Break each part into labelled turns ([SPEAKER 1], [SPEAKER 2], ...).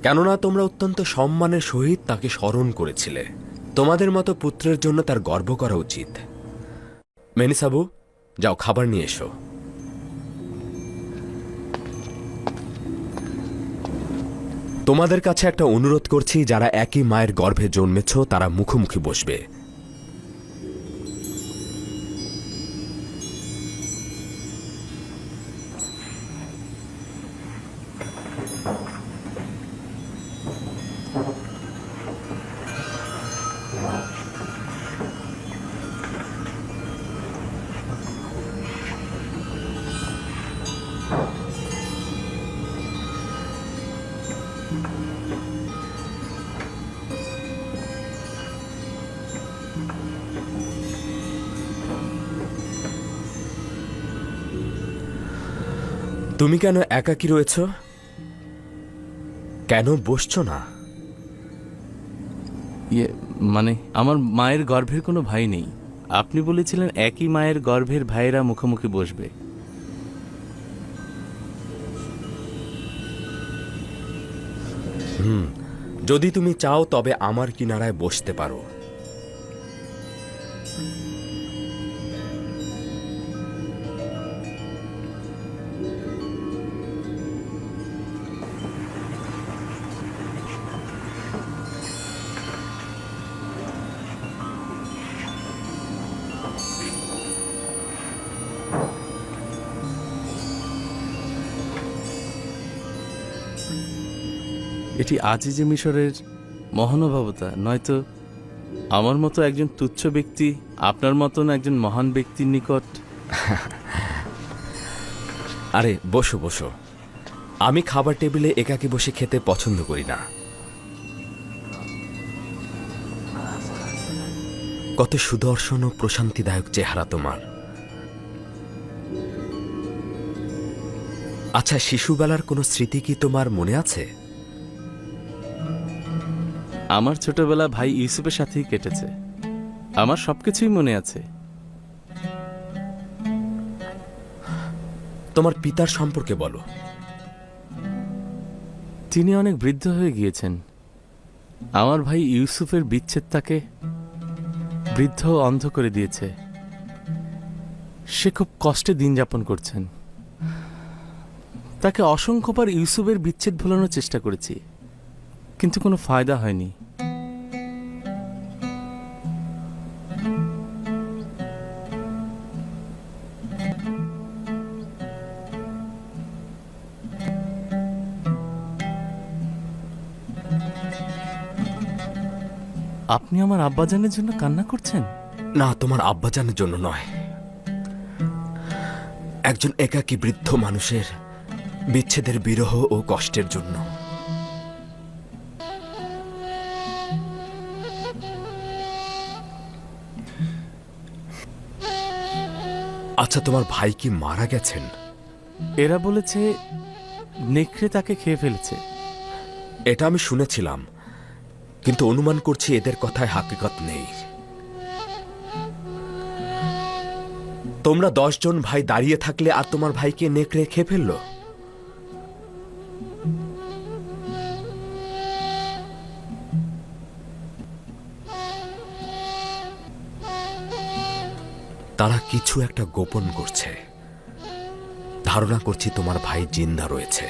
[SPEAKER 1] কেননা তোমরা অত্যন্ত সম্মানের সহিত তাকে স্মরণ করেছিলে। তোমাদের মতো পুত্রের জন্য তার গর্ব করা উচিত। মেনিসাবু, যাও খাবার নিয়ে এসো। তোমাদের কাছে একটা অনুরোধ করছি, যারা একই মায়ের গর্ভে জন্মেছ তারা মুখোমুখি বসবে। তুমি কেন একাকী রয়েছ? কেন বসছো না?
[SPEAKER 2] মানে আমার মায়ের গর্ভের কোনো ভাই নেই। আপনি বলেছিলেন একই মায়ের গর্ভের ভাইয়েরা মুখোমুখি বসবে।
[SPEAKER 1] যদি তুমি চাও তবে আমার কিনারায় বসতে পারো।
[SPEAKER 2] এটি আজিজে মিশরের মহানুভবতা, নয়তো আমার মতো একজন তুচ্ছ ব্যক্তি আপনার মতন একজন মহান ব্যক্তির নিকট।
[SPEAKER 1] আরে বসো বসো, আমি খাবার টেবিলে একাকী বসে খেতে পছন্দ করি না। কত সুদর্শন ও প্রশান্তিদায়ক চেহারা তোমার। আচ্ছা, শিশুবেলার কোনো স্মৃতি কি তোমার মনে আছে?
[SPEAKER 2] আমার ছোটবেলা ভাই ইউসুফের সাথেই কেটেছে। আমার সবকিছুই মনে আছে।
[SPEAKER 1] তোমার পিতার সম্পর্কে বলো।
[SPEAKER 2] তিনি অনেক বৃদ্ধ হয়ে গিয়েছেন। আমার ভাই ইউসুফের বিচ্ছেদ তাকে বৃদ্ধ ও অন্ধ করে দিয়েছে। সে খুব কষ্টে দিন যাপন করছেন। তাকে অসংখ্যবার ইউসুফের বিচ্ছেদ ভোলানোর চেষ্টা করেছি, কিন্তু কোনো ফায়দা হয়নি। আপনি আমার আব্বাজানের জন্য কান্না করছেন?
[SPEAKER 1] না, তোমার আব্বাজানের জন্য নয়, একজন একাকী বৃদ্ধ মানুষের বিচ্ছেদের বিরহ ও কষ্টের জন্য। আচ্ছা, তোমার ভাই কি মারা গেছেন?
[SPEAKER 2] এরা বলেছে নেকড়ে তাকে খেয়ে ফেলেছে।
[SPEAKER 1] এটা আমি শুনেছিলাম, কিন্তু অনুমান করছি এদের কথায় হাকিকত নেই। তোমরা 10 জন ভাই দাঁড়িয়ে থাকলে আর তোমার ভাইকে নেকড়ে খেয়ে ফেললো? তারা কিছু একটা গোপন করছে। ধারণা করছি তোমার ভাই জিন্দা রয়েছে।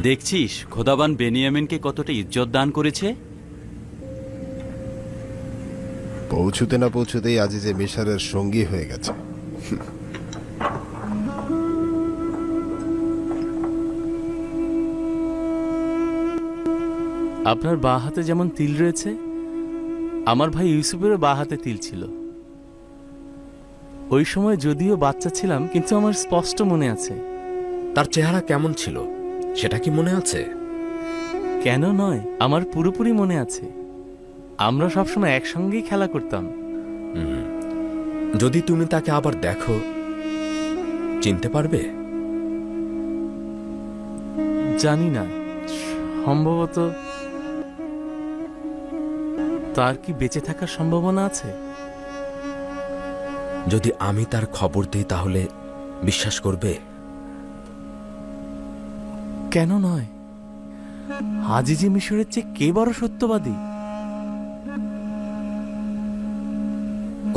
[SPEAKER 3] দেখছিস খোদাবান বেনিয়ামিনকে কতটা ইজ্জত দান করেছে।
[SPEAKER 4] পৌঁছুতে না পৌঁছুতেই আজিজে মিশরের সঙ্গী হয়ে গেছে।
[SPEAKER 2] আপনার বাঁ হাতে যেমন তিল রয়েছে, আমার ভাই ইউসুফেরও বাঁ হাতে তিল ছিল। ওই সময় যদিও বাচ্চা ছিলাম, কিন্তু আমার স্পষ্ট মনে আছে।
[SPEAKER 1] তার চেহারা কেমন ছিল সেটা কি মনে আছে?
[SPEAKER 2] কেন নয়, আমার পুরোপুরি মনে আছে। আমরা সবসময় একসঙ্গেই খেলা করতাম।
[SPEAKER 1] যদি তুমি তাকে আবার দেখো, চিনতে পারবে?
[SPEAKER 2] জানি না, সম্ভবত। তার কি বেঁচে থাকার সম্ভাবনা আছে?
[SPEAKER 1] যদি আমি তার খবর দিই তাহলে বিশ্বাস করবে?
[SPEAKER 2] কেন নয়? আজিজে মিশরের চেয়ে কে বড় সত্যবাদী?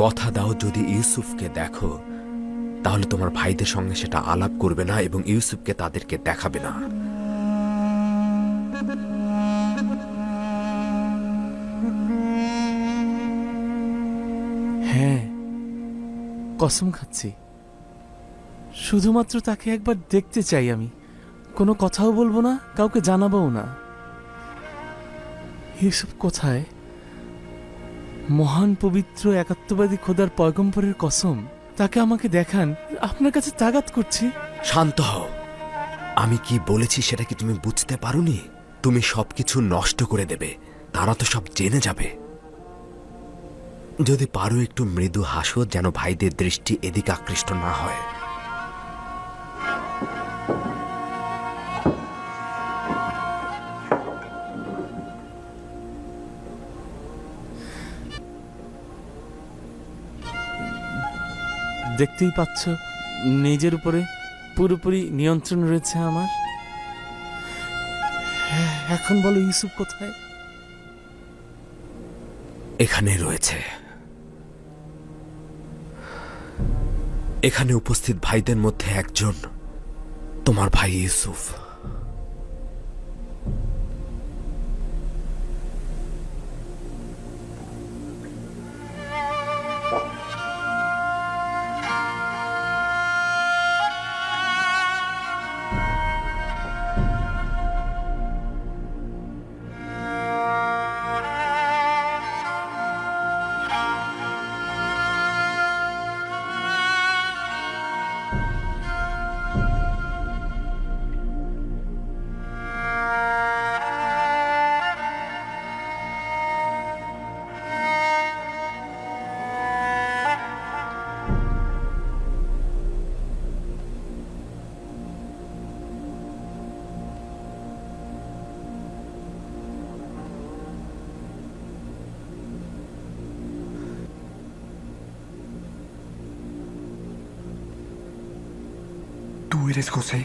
[SPEAKER 1] কথা দাও, যদি ইউসুফকে দেখো তাহলে তোমার ভাইদের সঙ্গে সেটা আলাপ করবে না এবং ইউসুফকে তাদেরকে দেখাবে না।
[SPEAKER 2] হ্যাঁ, কসম খাচ্ছি। শুধুমাত্র তাকে একবার দেখতে চাই আমি। কোনো কথাও বলবো না, কাউকে জানাবও না। ইউসুফ কোথায়? মহান পবিত্র একাত্মবাদী খোদার পয়গম্বরের কসম, তাকে আমাকে দেখান। আপনার কাছে তাগাত করছি।
[SPEAKER 1] শান্ত হও। আমি কি বলেছি সেটা কি তুমি বুঝতে পারোনি? তুমি সবকিছু নষ্ট করে দেবে, তারা তো সব জেনে যাবে। যদি পারো একটু মৃদু হাসো, যেন ভাইদের দৃষ্টি এদিকে আকৃষ্ট না হয়।
[SPEAKER 2] দেখতেই পাচ্ছ, নিজের উপরে পুরোপুরি নিয়ন্ত্রণ রয়েছে আমার। হ্যাঁ, এখন বলো ইউসুফ কোথায়?
[SPEAKER 1] এখানে রয়েছে। এখানে উপস্থিত ভাইদের মধ্যে একজন তোমার ভাই Yusuf.
[SPEAKER 5] ¿Tú eres José?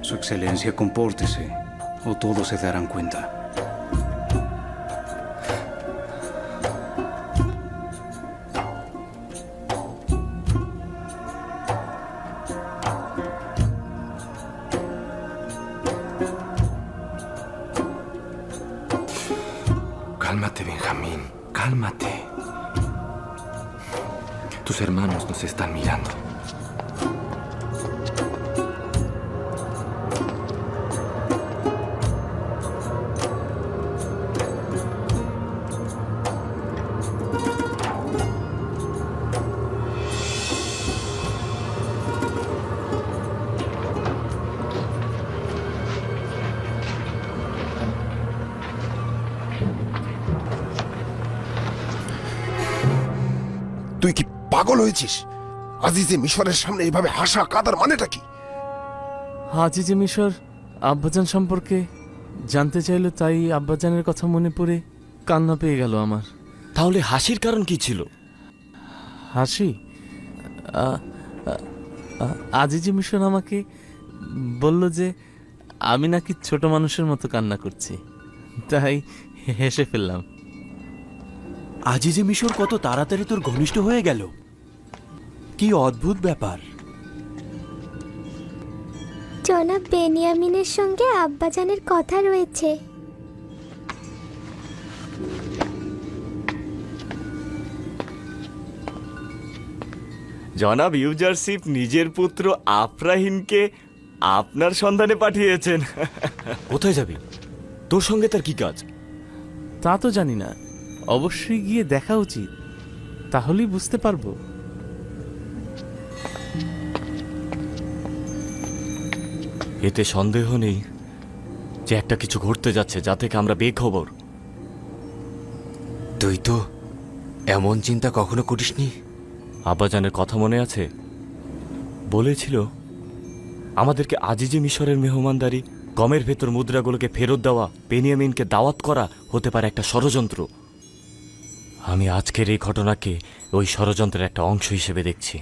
[SPEAKER 5] Su excelencia, compórtese, o todos se darán cuenta.
[SPEAKER 6] Cálmate, Benjamín, cálmate. Tus hermanos nos están mirando.
[SPEAKER 4] তুই কি পাগল হয়েছিস? আজিজে মিশরের সামনে এভাবে হাসা কাদার মানেটা কি?
[SPEAKER 2] আজিজে মিশর আব্বাজান সম্পর্কে জানতে চাইলো, তাই আব্বাজানের কথা মনে পড়ে কান্না পেয়ে গেল আমার।
[SPEAKER 7] তাহলে হাসির কারণ কি ছিল?
[SPEAKER 2] হাসি? আজিজে মিশর আমাকে বলল যে আমি নাকি ছোট মানুষের মতো কান্না করছি, তাই হেসে ফেললাম।
[SPEAKER 7] আজিজে মিশর কত তাড়াতাড়ি তোর ঘনিষ্ঠ হয়ে গেল, কি অদ্ভুত ব্যাপার।
[SPEAKER 8] জনাব বেনিয়ামিনের সঙ্গে আব্বাজানের কথা রয়েছে।
[SPEAKER 7] জনাব ইউজারশিপ নিজের পুত্র আফরাহিনকে আপনার সন্ধানে পাঠিয়েছেন। কোথায় যাবি? তোর সঙ্গে তার কি কাজ?
[SPEAKER 2] তা তো জানি না, অবশ্যই গিয়ে দেখা উচিত, তাহলেই বুঝতে পারবো।
[SPEAKER 7] এতে সন্দেহ নেই যে একটা কিছু ঘটতে যাচ্ছে, যা থেকে আমরা বেখবর।
[SPEAKER 6] তুই তো এমন চিন্তা কখনো করিসনি।
[SPEAKER 7] আব্বাজানের কথা মনে আছে? বলেছিল আমাদেরকে আজিজে মিশরের মেহমানদারি, গমের ভেতর মুদ্রাগুলোকে ফেরত দেওয়া, বেনিয়ামিনকে দাওয়াত করা হতে পারে একটা ষড়যন্ত্র। আমি আজকের এই ঘটনাকে ওই ষড়যন্ত্রের একটা অংশ হিসেবে দেখছি।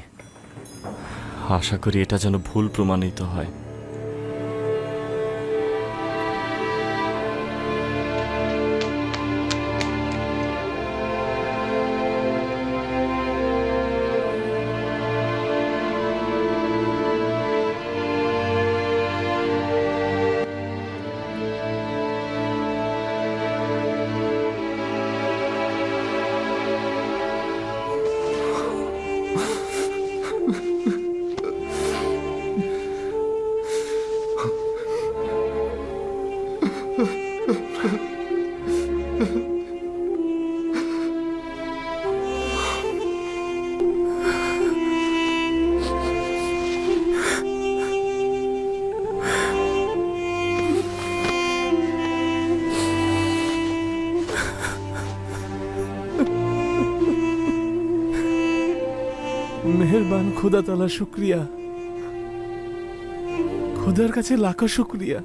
[SPEAKER 7] আশা করি এটা যেন ভুল প্রমাণিত হয়।
[SPEAKER 2] মেহেরবান খোদা তাআলা, শুক্রিয়া, খোদার কাছে লাখো শুক্রিয়া।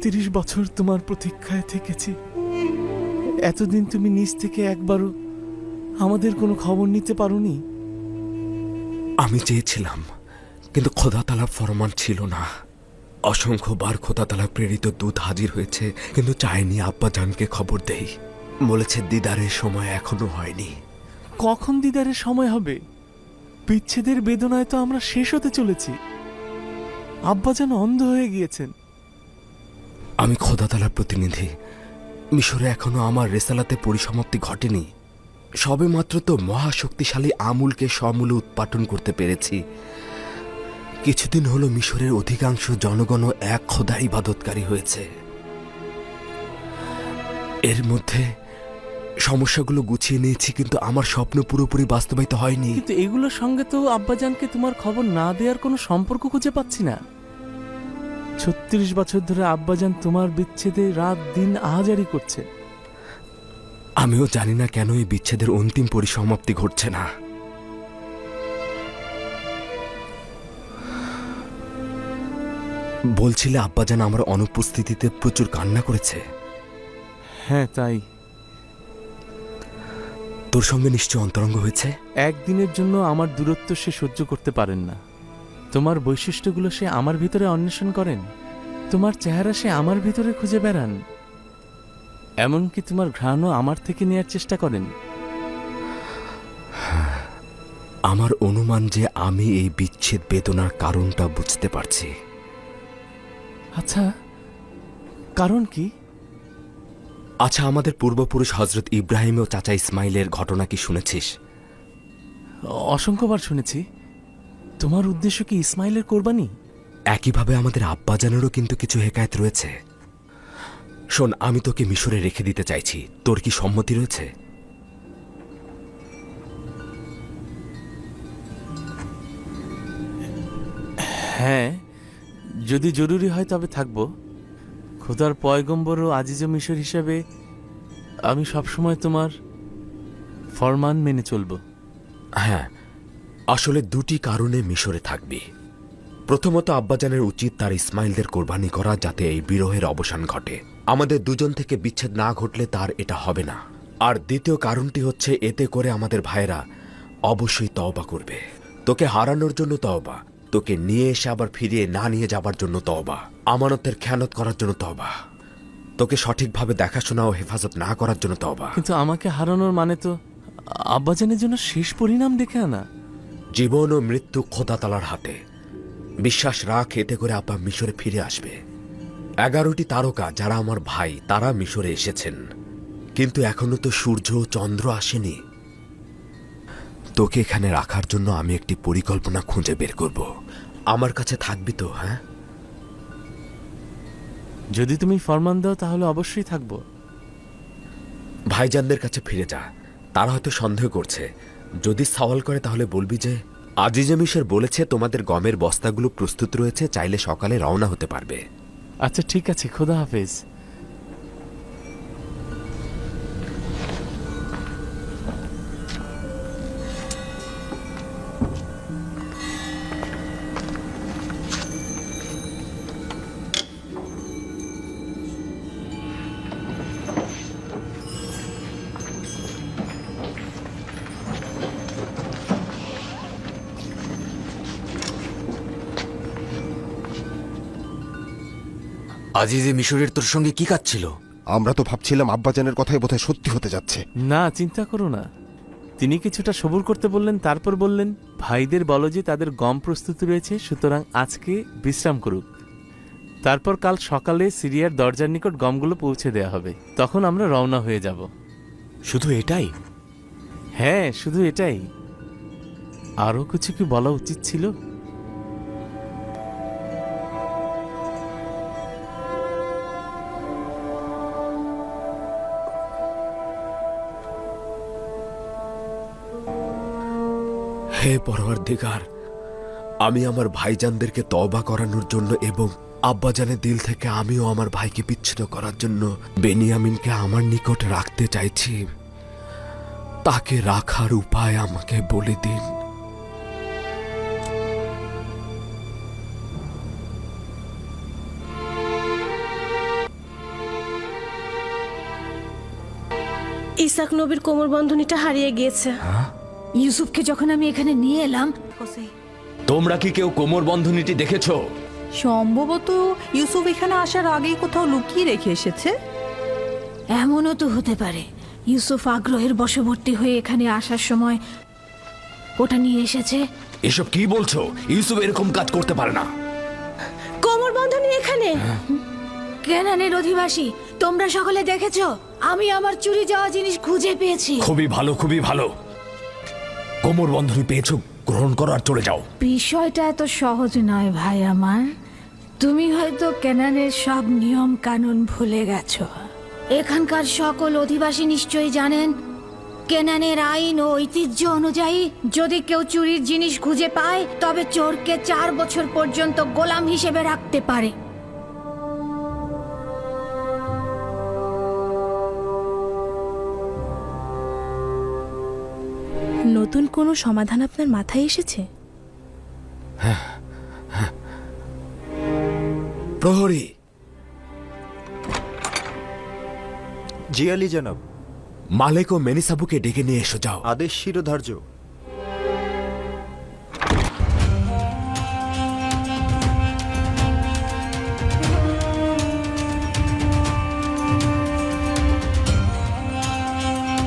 [SPEAKER 2] ৩৬ বছর তোমার প্রতীক্ষায় থেকেছি। এতদিন তুমি নিজ থেকে একবারও আমাদের কোনো খবর নিতে পারোনি।
[SPEAKER 1] আমি চেয়েছিলাম, কিন্তু খোদা তাআলার ফরমান ছিল না। অসংখ্যবার খোদা তাআলা প্রেরিত দূত হাজির হয়েছে, কিন্তু চাইনি আব্বাজানকে খবর দেই। বলেছে দিদারের সময় এখনো হয়নি।
[SPEAKER 2] কখন দিদারের সময় হবে? বিচ্ছেদের বেদনায় তো আমরা শেষ হতে চলেছি। আব্বাজান অন্ধ হয়ে গিয়েছেন।
[SPEAKER 1] আমি খোদা তাআলার প্রতিনিধি। মিশরে এখনো আমার রেসালাতে পরিসমাপ্তি ঘটেনি। সবে মাত্র তো মহাশক্তিশালী আমুলকে সমূলে উৎপাটন করতে পেরেছি। কিছুদিন হলো মিশরের অধিকাংশ জনগণ এক খোদা ইবাদতকারী হয়েছে। এর মধ্যে সমস্যাগুলো গুছিয়ে নিয়েছি, কিন্তু আমার স্বপ্ন পুরোপুরি বাস্তবায়িত হয়নি।
[SPEAKER 2] কিন্তু এগুলোর সঙ্গে তো আব্বাজানকে তোমার খবর না দেওয়ার কোনো সম্পর্ক খুঁজে পাচ্ছি না। ৩৬ বছর ধরে আব্বাজান তোমার বিচ্ছেদে রাত দিন আহাজারি করছে।
[SPEAKER 1] আমিও জানি না কেন এই বিচ্ছেদের অন্তিম পরিসমাপ্তি ঘটছে না। বলছিলে আব্বাজান আমার অনুপস্থিতিতে প্রচুর কান্না করেছে।
[SPEAKER 2] হ্যাঁ, তাই।
[SPEAKER 1] তোর সঙ্গে নিশ্চয় অন্তরঙ্গ হয়েছে।
[SPEAKER 2] একদিনের জন্য আমার দূরত্ব সে সহ্য করতে পারেন না। তোমার বৈশিষ্ট্যগুলো সে আমার ভিতরে অন্বেষণ করেন, তোমার চেহারা সে আমার ভিতরে খুঁজে বেড়ান, এমনকি তোমার ঘ্রাণও আমার থেকে নেয়ার চেষ্টা করেন।
[SPEAKER 1] আমার অনুমান যে আমি এই বিচ্ছেদ বেদনার কারণটা বুঝতে পারছি।
[SPEAKER 2] আচ্ছা, কারণ কি?
[SPEAKER 1] আচ্ছা, আমাদের পূর্বপুরুষ হজরত ইব্রাহিম ও চাচা ইসমাইলের ঘটনা কি শুনেছিস?
[SPEAKER 2] অসংখ্যবার শুনেছি। তোমার উদ্দেশ্য কি ইসমাইলের কোরবানি?
[SPEAKER 1] একইভাবে আমাদের আব্বাজানেরও কিন্তু কিছু হেকায়েত রয়েছে। শোন, আমি তোকে মিশরে রেখে দিতে চাইছি। তোর কি সম্মতি রয়েছে?
[SPEAKER 2] হ্যাঁ, যদি জরুরি হয় তবে থাকবো। খোদার পয়গম্বর ও আজিজে মিশর হিসেবে আমি সবসময় তোমার ফরমান মেনে চলবো।
[SPEAKER 1] হ্যাঁ, আসলে দুটি কারণে মিশরে থাকবি। প্রথমত, আব্বাজানের উচিত তার ইসমাইলদের কোরবানি করা, যাতে এই বিরহের অবসান ঘটে। আমাদের দুজন থেকে বিচ্ছেদ না ঘটলে তার এটা হবে না। আর দ্বিতীয় কারণটি হচ্ছে, এতে করে আমাদের ভাইয়েরা অবশ্যই তওবা করবে। তোকে হারানোর জন্য তওবা, তোকে নিয়ে এসে আবার ফিরিয়ে না নিয়ে যাবার জন্য তওবা, আমানতের খেয়ানত করার জন্য তওবা, তোকে সঠিকভাবে দেখাশোনা ও হেফাজত না করার জন্য তওবা।
[SPEAKER 2] কিন্তু আমাকে হারানোর মানে তো আব্বাজানের জন্য শেষ পরিণাম ডেকে আনা।
[SPEAKER 1] জীবন ও মৃত্যু খোদা তাআলার হাতে। বিশ্বাস রাখ, এতে করে আব্বা মিশরে ফিরে আসবে। 11টি তারকা যারা আমার ভাই, তারা মিশরে এসেছেন, কিন্তু এখনো তো সূর্য ও চন্দ্র আসেনি। তোকে এখানে রাখার জন্য আমি একটি পরিকল্পনা খুঁজে বের করব। আমার কাছে থাকবি তো? হ্যাঁ,
[SPEAKER 2] যদি তুমি ফরমান দাও তাহলে অবশ্যই থাকবো।
[SPEAKER 1] ভাইজানদের কাছে ফিরে যা, তারা হয়তো সন্দেহ করছে। যদি সওয়াল করে তাহলে বলবি যে আজিজে মিশর বলেছে তোমাদের গমের বস্তাগুলো প্রস্তুত রয়েছে, চাইলে সকালে রওনা হতে পারবে।
[SPEAKER 2] আচ্ছা ঠিক আছে, খোদা হাফেজ।
[SPEAKER 6] আজিজে মিশরের তোর সঙ্গে কি কাজ ছিল?
[SPEAKER 4] আমরা তো ভাবছিলাম আব্বাজানের কথাই বোধহয় সত্যি হতে যাচ্ছে।
[SPEAKER 2] না, চিন্তা করো না। তিনি কিছুটা সবুর করতে বললেন, তারপর বললেন, ভাইদের বলো যে তাদের গম প্রস্তুত রয়েছে, সুতরাং আজকে বিশ্রাম করুক। তারপর কাল সকালে সিরিয়ার দরজার নিকট গমগুলো পৌঁছে দেয়া হবে, তখন আমরা রওনা হয়ে যাব।
[SPEAKER 7] শুধু এটাই?
[SPEAKER 2] হ্যাঁ, শুধু এটাই। আরও কিছু কি বলা উচিত ছিল?
[SPEAKER 1] হে পরওয়ারদিগার, আমি আমার ভাইজানদেরকে তওবা করানোর জন্য এবং আব্বাজানের দিল থেকে আমিও আমার ভাইকে বিচ্ছিন্ন করার জন্য বেনিয়ামিনকে আমার নিকট রাখতে চাইছি। তাকে রাখার উপায় আমাকে বলে দিন।
[SPEAKER 9] ইসাক নবীর কোমর বন্ধনীটা হারিয়ে গিয়েছে। ইউসুফকে যখন আমি এখানে নিয়ে এলাম,
[SPEAKER 1] তোমরা কি কেউ কোমর বন্ধনীটি দেখেছো?
[SPEAKER 10] সম্ভবত ইউসুফ এখানে আসার আগেই কোথাও লুকিয়ে রেখে এসেছে।
[SPEAKER 9] এমনও তো হতে পারে ইউসুফ আগ্রহের বশবর্তী হয়ে এখানে আসার সময় ওটা নিয়ে এসেছে।
[SPEAKER 1] এসব কি বলছো? ইউসুফ এরকম কাজ করতে পারে না।
[SPEAKER 9] কোমর বন্ধনী এখানে। কেনানের অধিবাসী, তোমরা সকলে দেখেছো আমি আমার চুরি যাওয়া জিনিস খুঁজে পেয়েছি।
[SPEAKER 1] খুবই ভালো, খুবই ভালো। কোমর বন্ধনী পেয়েছো, গ্রহণ করো আর চলে যাও।
[SPEAKER 9] বিষয়টা এত সহজ নয় ভাই আমার। তুমি হয়তো কেনানের সব নিয়ম কানুন ভুলে গেছো। এখানকার সকল অধিবাসী নিশ্চয়ই জানেন, কেনানের আইন ও ঐতিহ্য অনুযায়ী যদি কেউ চুরির জিনিস খুঁজে পায় তবে চোরকে 4 বছর পর্যন্ত গোলাম হিসেবে রাখতে পারে।
[SPEAKER 10] নতুন কোনো সমাধান আপনার মাথায় এসেছে?
[SPEAKER 1] প্রহরী,
[SPEAKER 11] জি আলী জনাব।
[SPEAKER 1] মালেক ও মেনিসাবুকে ডেকে নিয়ে এসো, যাও।
[SPEAKER 11] আদেশ শিরোধার্য।